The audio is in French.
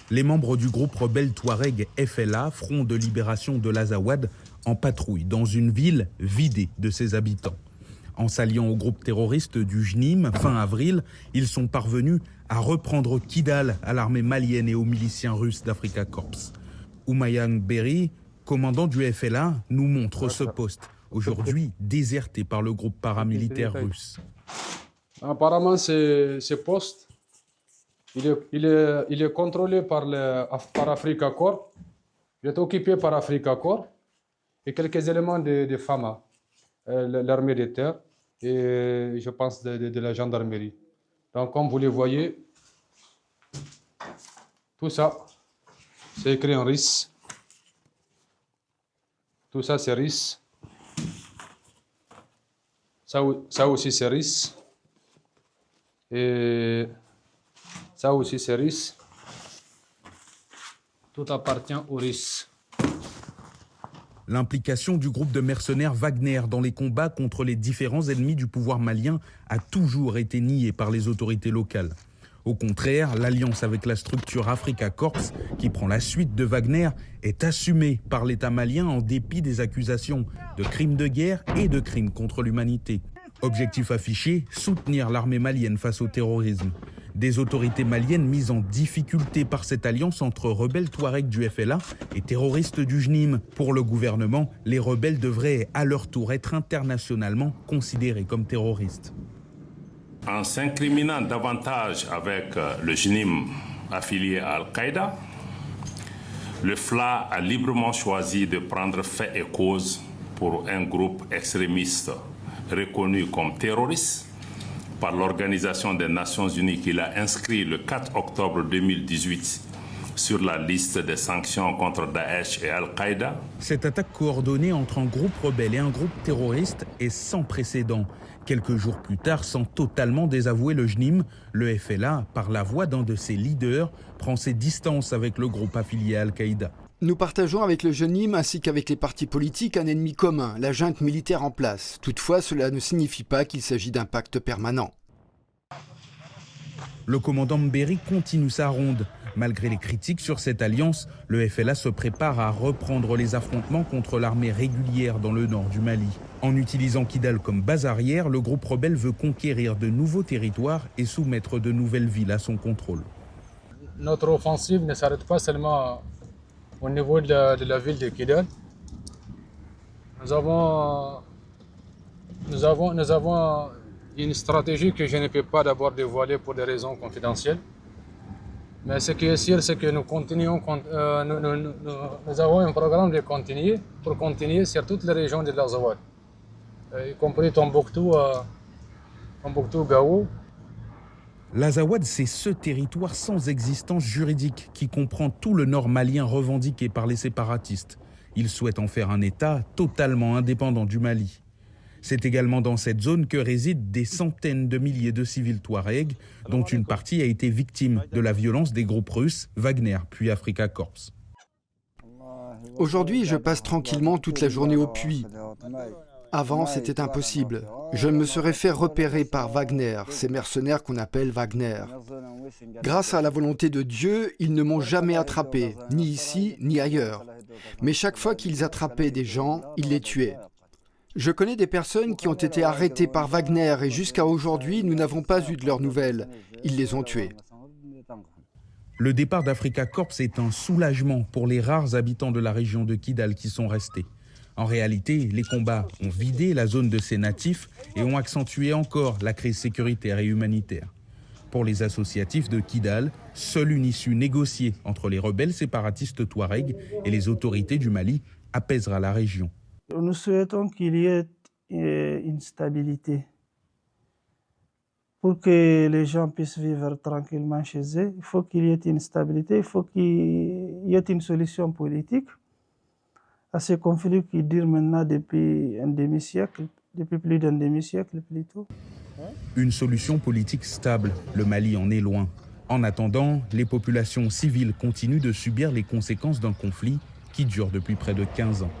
Les membres du groupe rebelle Touareg FLA, Front de libération de l'Azawad, en patrouille dans une ville vidée de ses habitants. En s'alliant au groupe terroriste du JNIM, fin avril, ils sont parvenus à reprendre Kidal à l'armée malienne et aux miliciens russes d'Africa Corps. Oumayang Berry, commandant du FLA, nous montre ce poste, aujourd'hui déserté par le groupe paramilitaire russe. Apparemment, ce poste, il est contrôlé par Africa Corps, il est occupé par Africa Corps et quelques éléments de FAMA, l'armée de terre et je pense de la gendarmerie. Donc comme vous le voyez, tout ça, c'est écrit en russe. Tout ça, c'est russe. Ça aussi, c'est russe. Et ça aussi, c'est russe. Tout appartient aux Russes. L'implication du groupe de mercenaires Wagner dans les combats contre les différents ennemis du pouvoir malien a toujours été niée par les autorités locales. Au contraire, l'alliance avec la structure Africa Corps, qui prend la suite de Wagner, est assumée par l'État malien en dépit des accusations de crimes de guerre et de crimes contre l'humanité. Objectif affiché, soutenir l'armée malienne face au terrorisme. Des autorités maliennes mises en difficulté par cette alliance entre rebelles Touareg du FLA et terroristes du JNIM. Pour le gouvernement, les rebelles devraient à leur tour être internationalement considérés comme terroristes. En s'incriminant davantage avec le JNIM affilié à Al-Qaïda, le FLA a librement choisi de prendre fait et cause pour un groupe extrémiste reconnu comme terroriste par l'Organisation des Nations Unies qu'il a inscrit le 4 octobre 2018 sur la liste des sanctions contre Daesh et Al-Qaïda. Cette attaque coordonnée entre un groupe rebelle et un groupe terroriste est sans précédent. Quelques jours plus tard, sans totalement désavouer le JNIM, le FLA, par la voix d'un de ses leaders, prend ses distances avec le groupe affilié à Al-Qaïda. Nous partageons avec le JNIM ainsi qu'avec les partis politiques un ennemi commun, la junte militaire en place. Toutefois, cela ne signifie pas qu'il s'agit d'un pacte permanent. Le commandant Mbéry continue sa ronde. Malgré les critiques sur cette alliance, le FLA se prépare à reprendre les affrontements contre l'armée régulière dans le nord du Mali. En utilisant Kidal comme base arrière, le groupe rebelle veut conquérir de nouveaux territoires et soumettre de nouvelles villes à son contrôle. Notre offensive ne s'arrête pas seulement au niveau de la ville de Kidal. Nous avons une stratégie que je ne peux pas d'abord dévoiler pour des raisons confidentielles. Mais ce qui est sûr, c'est que nous avons un programme de continuer sur toutes les régions de l'Azawad, y compris Tombouctou, Gao. L'Azawad, c'est ce territoire sans existence juridique qui comprend tout le nord malien revendiqué par les séparatistes. Ils souhaitent en faire un État totalement indépendant du Mali. C'est également dans cette zone que résident des centaines de milliers de civils Touareg, dont une partie a été victime de la violence des groupes russes, Wagner puis Africa Corps. Aujourd'hui, je passe tranquillement toute la journée au puits. Avant, c'était impossible. Je me serais fait repérer par Wagner, ces mercenaires qu'on appelle Wagner. Grâce à la volonté de Dieu, ils ne m'ont jamais attrapé, ni ici, ni ailleurs. Mais chaque fois qu'ils attrapaient des gens, ils les tuaient. Je connais des personnes qui ont été arrêtées par Wagner et jusqu'à aujourd'hui, nous n'avons pas eu de leurs nouvelles. Ils les ont tués. Le départ d'Africa Corps est un soulagement pour les rares habitants de la région de Kidal qui sont restés. En réalité, les combats ont vidé la zone de ses natifs et ont accentué encore la crise sécuritaire et humanitaire. Pour les associatifs de Kidal, seule une issue négociée entre les rebelles séparatistes Touareg et les autorités du Mali apaisera la région. Nous souhaitons qu'il y ait une stabilité. Pour que les gens puissent vivre tranquillement chez eux, il faut qu'il y ait une stabilité, il faut qu'il y ait une solution politique à ce conflit qui dure maintenant depuis un demi-siècle, depuis plus d'un demi-siècle plutôt. Une solution politique stable, le Mali en est loin. En attendant, les populations civiles continuent de subir les conséquences d'un conflit qui dure depuis près de 15 ans.